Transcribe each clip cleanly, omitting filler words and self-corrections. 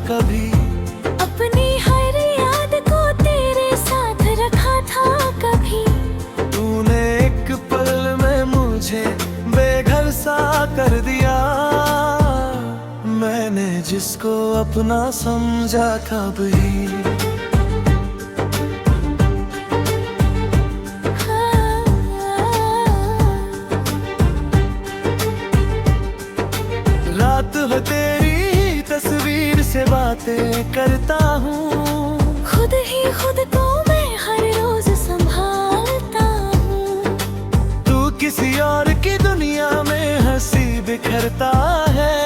कभी। अपनी हर याद को तेरे साथ रखा था कभी। तूने एक पल में मुझे बेघर सा कर दिया। मैंने जिसको अपना समझा कभी। रात हो तेरी तस्वीर से बातें करता हूँ। खुद ही खुद को मैं हर रोज संभालता हूँ। तू किसी और की दुनिया में हंसी बिखरता है।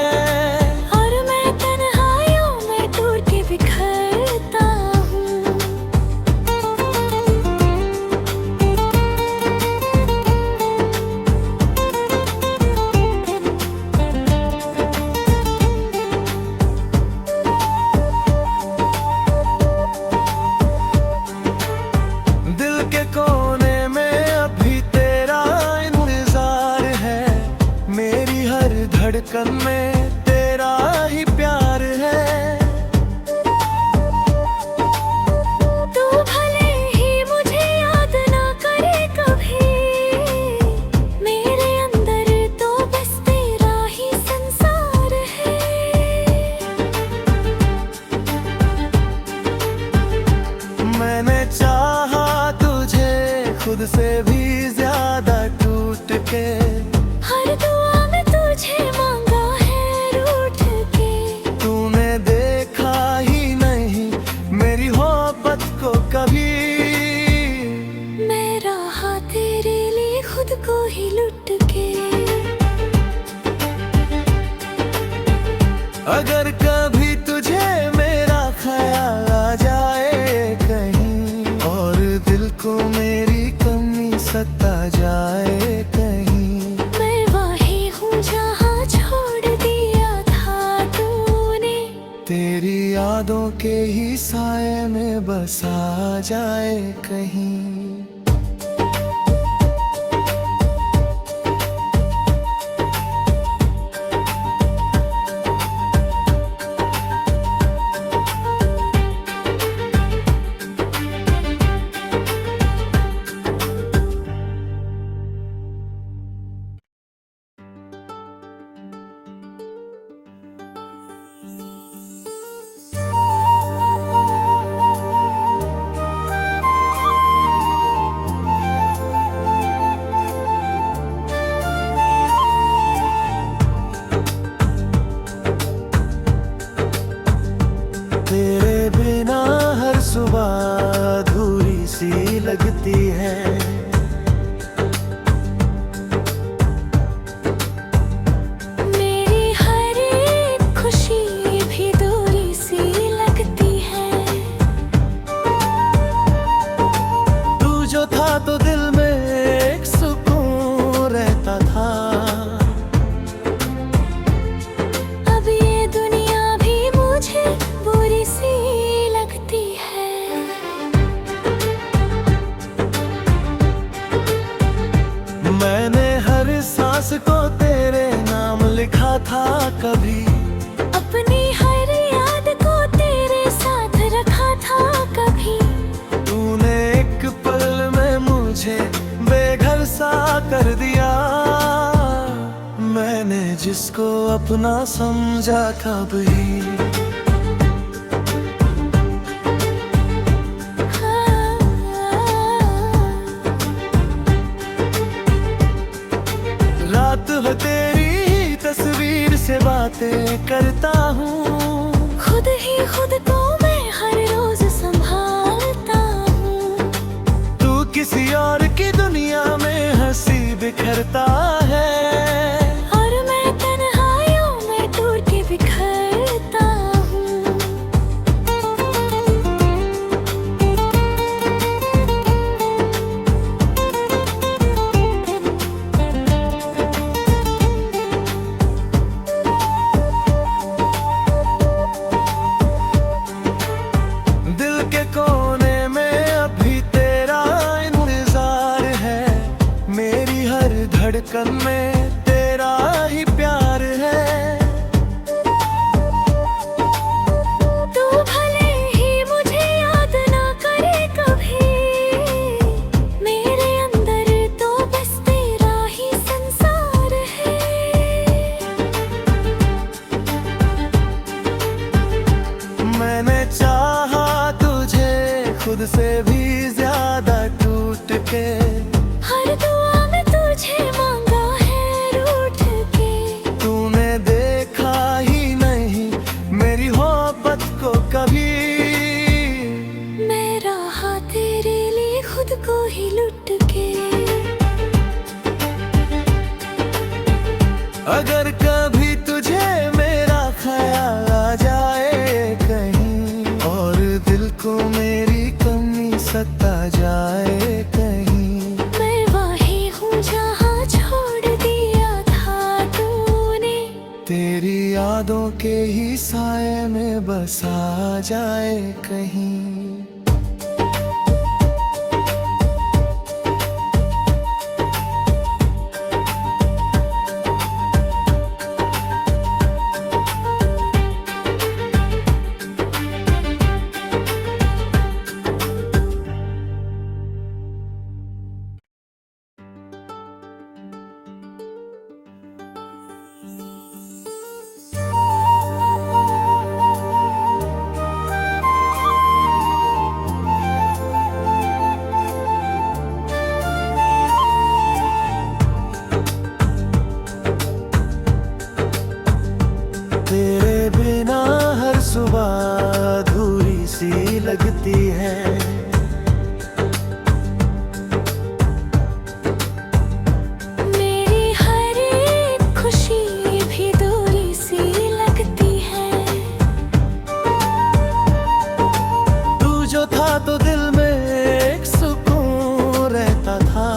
और मैं तन्हाइयों में टूट के बिखरता हूँ। दिल के कोने में अभी तेरा इंतजार है। मेरी हर धड़कन में तेरा ही प्यार है। तू भले ही मुझे याद ना करे कभी। मेरे अंदर तो बस तेरा ही संसार है। मैंने चाहा तुझे खुद से भी ज्यादा टूट के। हर दुआ में तुझे मांगा है रूठ के। तूने देखा ही नहीं मेरी मोहब्बत को कभी। मैं रहा तेरे लिए खुद को ही लुट के। अगर कभी तुझे मेरा ख्याल आ जाए कहीं, और दिल को मेरी कमी सता जाए कहीं। मैं वही हूँ जहाँ छोड़ दिया था तूने। तेरी यादों के ही साए में बसा जाए कहीं। तेरे बिना हर सुबह अधूरी सी लगती है। मेरी हर एक खुशी भी दूरी सी लगती है। तू जो था तो दिल में एक सुकून रहता था। अब ये दुनिया भी मुझे बुरी सी लगती है। मैंने हर सांस को तेरे नाम लिखा था कभी। अपनी हर याद को तेरे साथ रखा था कभी। तूने एक पल में मुझे बेघर सा कर दिया। मैंने जिसको अपना समझा कभी। रात हो तेरी तस्वीर से बातें करता हूँ। खुद ही खुद को मैं हर रोज संभालता हूँ। तू किसी और की दुनिया में हंसी बिखरता है। और मैं तन्हाइयों में टूट के बिखरता हूँ। खुद से भी ज्यादा टूट के। हर दुआ में तुझे मांगा है रूठ के। तूने देखा ही नहीं मेरी मोहब्बत को कभी। मैं रहा तेरे लिए खुद को ही लुट के। अगर कभी तुझे मेरा ख्याल आ जाए कहीं, और दिल को मेरी कमी सता जाए कहीं, मैं वही हूँ जहाँ छोड़ दिया था तूने। तेरी यादों के ही साए में बसा जाए कहीं। तेरे बिना हर सुबह अधूरी सी लगती है। मेरी हर एक खुशी भी दूरी सी लगती है। तू जो था तो दिल में एक सुकून रहता था।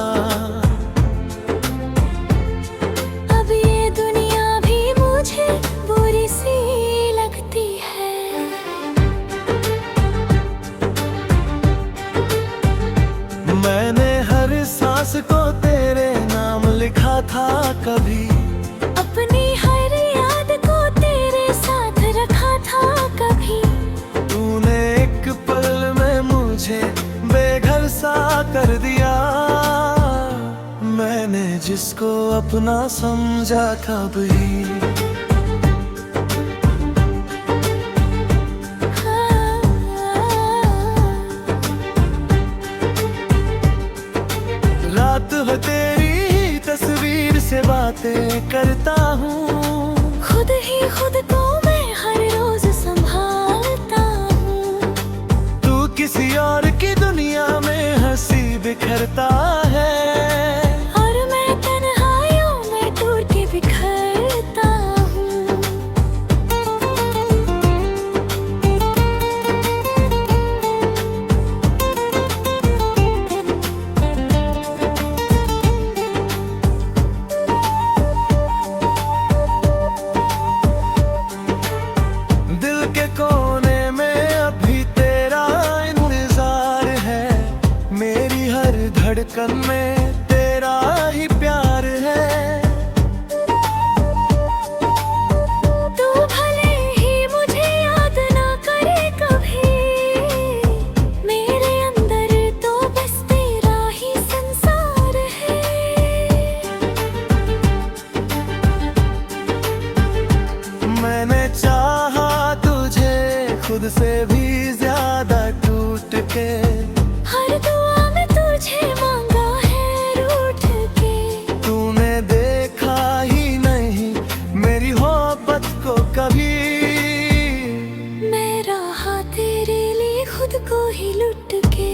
अब ये दुनिया भी मुझे बुरी सी लगती है। मैंने हर सांस को तेरे नाम लिखा था कभी। अपनी हर याद को तेरे साथ रखा था कभी। तूने एक पल में मुझे बेघर सा कर दिया। मैंने जिसको अपना समझा कभी। रात हो तेरी ही तस्वीर से बातें करता हूँ। खुद ही खुद को मैं हर रोज संभालता हूँ। तू किसी और की दुनिया में हंसी बिखरता है। और मैं तन्हाइयों में टूट के बिखरता हूँ। दिल के कोने में अभी तेरा इंतजार है। मेरी हर धड़कन में तेरा ही प्यार है। तू भले ही मुझे याद ना करे कभी। मेरे अंदर तो बस तेरा ही संसार है। मैंने चाहा तुझे खुद से भी ज्यादा टूट के। हर दुआ में तुझे मांगा है रूठ के। तूने देखा ही नहीं मेरी मोहब्बत को कभी। मैं रहा तेरे लिए खुद को ही लुट के।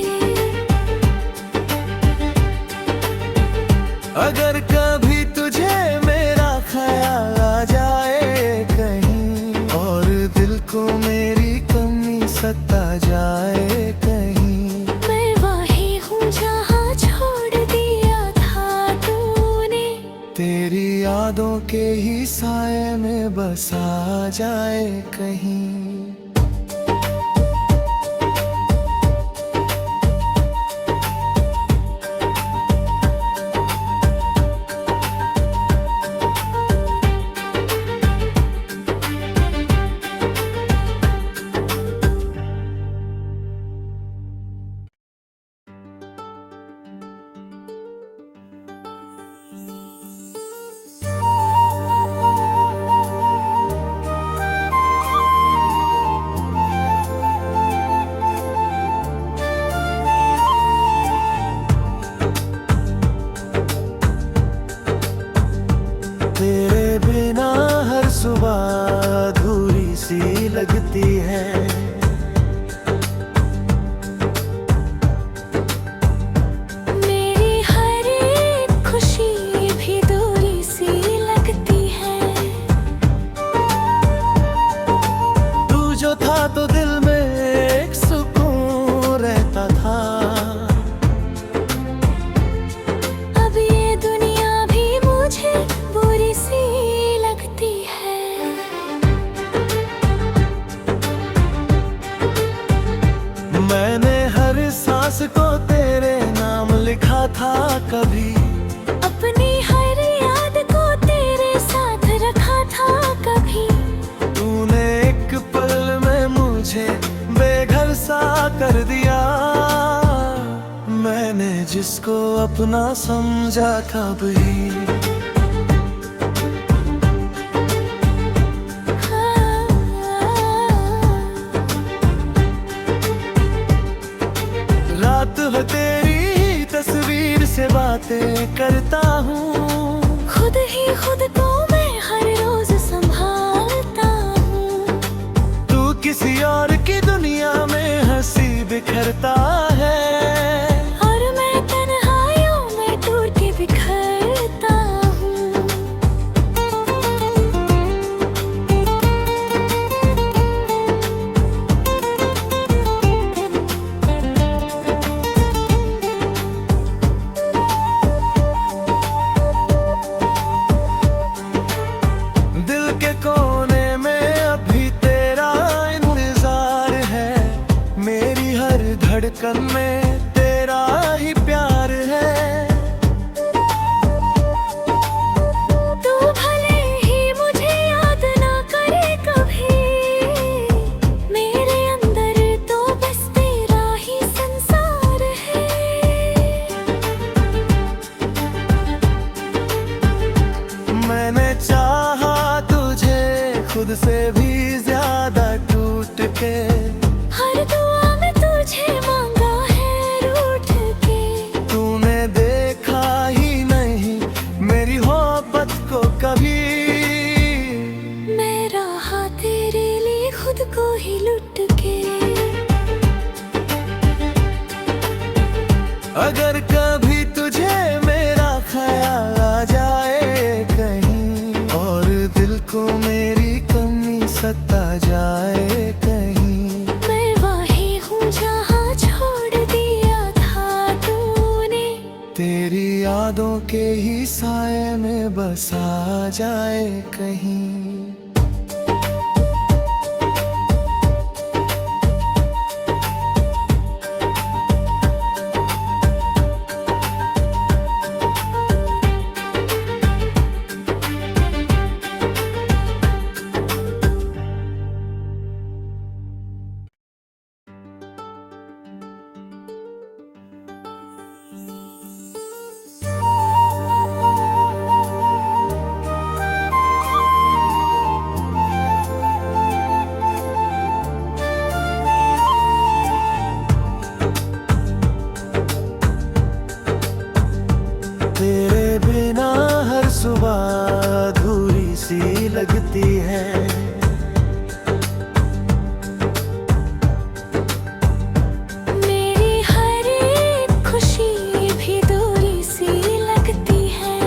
अगर कभी तुझे मेरा ख्याल आ जाए कहीं, और दिल को मेरी कमी सता जाए कहीं, मैं वही हूँ जहाँ छोड़ दिया था तूने। तेरी यादों के ही साए में बसा जाए कहीं। लगती है। मेरी हर एक खुशी भी दूरी सी लगती है। तू जो था तो दिल में एक सुकून रहता था। अब ये दुनिया भी मुझे बुरी सी लगती है। मैंने हर सांस को तेरे नाम लिखा था कभी। अपनी हर याद को तेरे साथ रखा था कभी। तूने एक पल में मुझे बेघर सा कर दिया। मैंने जिसको अपना समझा कभी। रात हो तेरी तस्वीर से बातें करता हूँ। खुद ही खुद को मैं हर रोज संभालता हूँ। तू किसी और की दुनिया में हंसी बिखरता है। और मैं तन्हाइयों में टूट के बिखरता हूँ। दिल के कोने में अभी तेरा इंतजार है। मेरी हर धड़कन में तेरा ही प्यार है। तू भले ही मुझे याद ना करे कभी। मेरे अंदर तो बस तेरा ही संसार है। मैंने चाहा तुझे खुद से भी ज्यादा टूट के। हर दुआ में तुझे मांगा है रूठ के। तूने देखा ही नहीं मेरी मोहब्बत को कभी। मैं रहा तेरे लिए खुद को ही लुट के। अगर कभी तुझे मेरा ख्याल आ जाए कहीं, और दिल को मेरी कमी सता जाए कहीं, मैं वही हूँ जहाँ छोड़ दिया था तूने। तेरी यादों के ही साए में बसा जाए कहीं। तेरे बिना हर सुबह अधूरी सी लगती है। मेरी हर एक खुशी भी दूरी सी लगती है।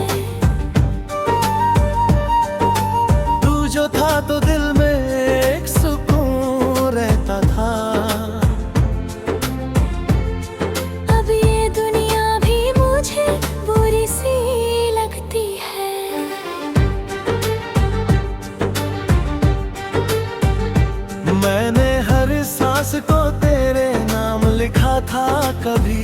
तू जो था तो दिल में एक सुकून रहता था। अब ये दुनिया भी मुझे बुरी सी लगती है। मैंने हर सांस को तेरे नाम लिखा था कभी।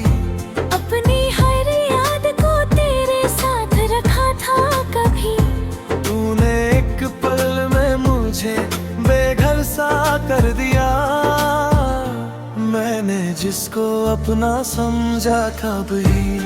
अपनी हर याद को तेरे साथ रखा था कभी। तूने एक पल में मुझे बेघर सा कर दिया। मैंने जिसको अपना समझा कभी।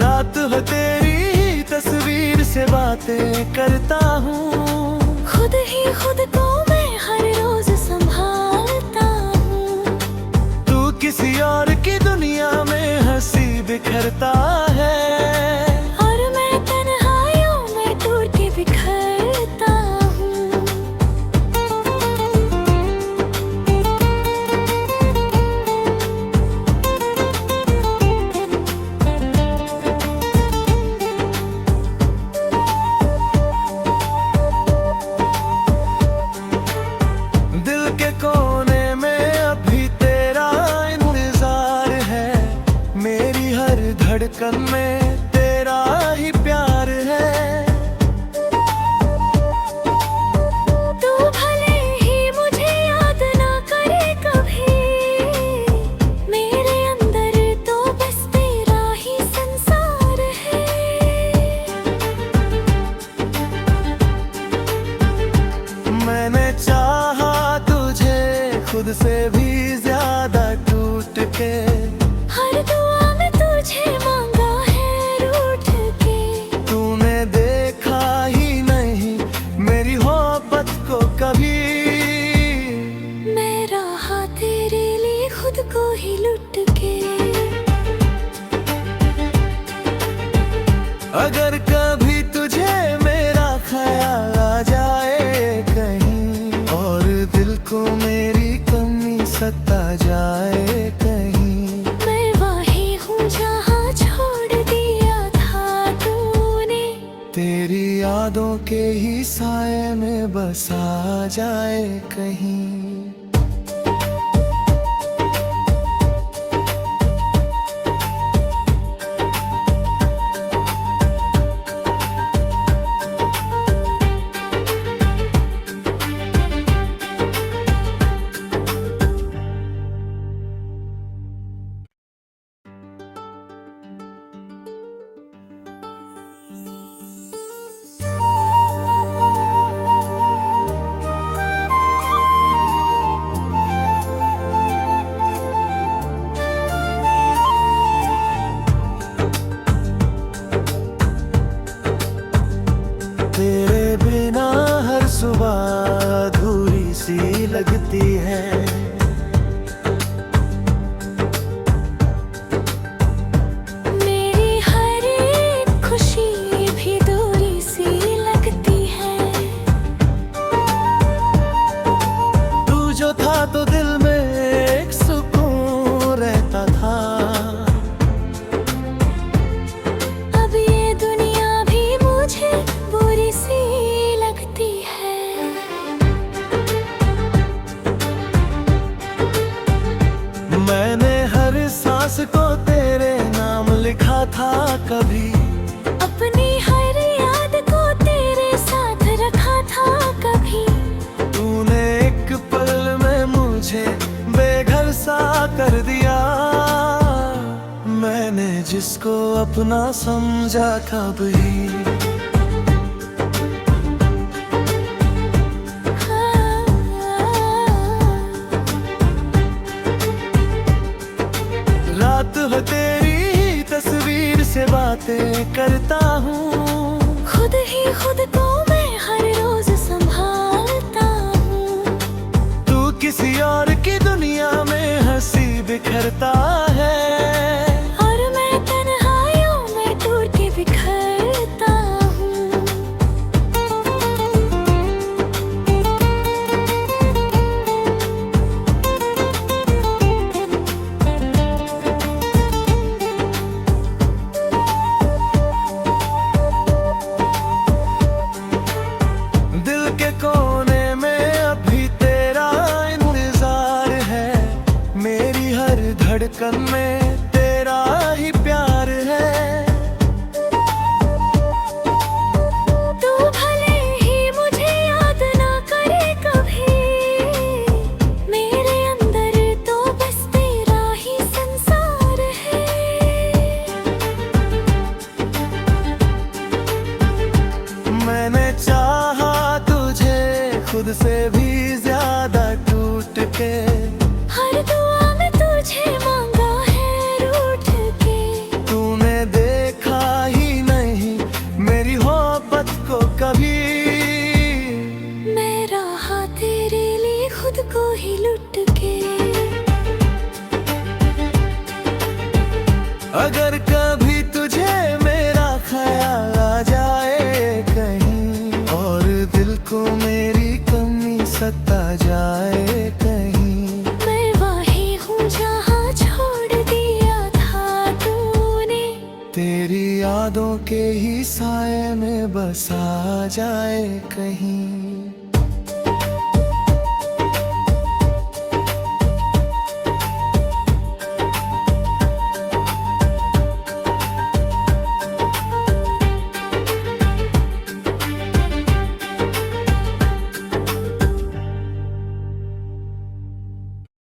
रात हो तेरी तस्वीर से बातें करता हूँ। खुद ही खुद को मैं हर रोज संभालता हूँ। तू किसी और की दुनिया में हंसी बिखरता है। और मैं तन्हाइयों में टूट के बिखरता हूँ। दिल के कोने में अभी तेरा इंतजार है, मेरी हर धड़कन में तेरा ही प्यार है। तू भले ही मुझे याद ना करे कभी, मेरे अंदर तो बस तेरा ही संसार है। मैंने चाहा तुझे खुद से भी ज्यादा टूट के, हर दुआ में तुझे मांगा है रूठ के। तूने देखा ही नहीं मेरी मोहब्बत को कभी। मैं रहा तेरे लिए खुद को ही लुट के। अगर कभी तुझे मेरा ख्याल आ जाए कहीं, और दिल को मेरी कमी सता जाए कहीं, मैं वही हूँ जहाँ छोड़ दिया था तूने। तेरी यादों के ही साए में बसा जाए कहीं। तेरे बिना हर सुबह अधूरी सी लगती है। मेरी हर एक खुशी भी दूरी सी लगती है। तू जो था तो दिल में एक सुकून रहता था। अब ये दुनिया भी मुझे बुरी सी लगती है। मैंने हर सांस को तेरे नाम लिखा था कभी, अपनी हर याद को तेरे साथ रखा था कभी। तूने एक पल में मुझे बेघर सा कर दिया। मैंने जिसको अपना समझा कभी, रात हो तेरी तस्वीर से बातें करता हूँ। खुद ही खुद को मैं हर रोज संभालता हूँ। तू किसी और की दुनिया में हंसी बिखरता है। और मैं तन्हाइयों में टूट के बिखरता हूँ। दिल के कोने में अभी तेरा इंतजार है, मेरी हर धड़कन में तेरा ही प्यार है। तू भले ही मुझे याद ना करे कभी, मेरे अंदर तो बस तेरा ही संसार है। मैंने चाहा तुझे खुद से भी ज्यादा टूट के, हर दुआ में तुझे मांगा है रूठ के। तूने देखा ही नहीं मेरी मोहब्बत को कभी। मैं रहा तेरे लिए खुद को ही लुट के। अगर कभी तुझे मेरा ख्याल आ जाए कहीं, और दिल को मेरी कमी सता जाए कहीं, मैं वही हूँ जहाँ छोड़ दिया था तूने। तेरी यादों के ही साए में बसा जाए कहीं।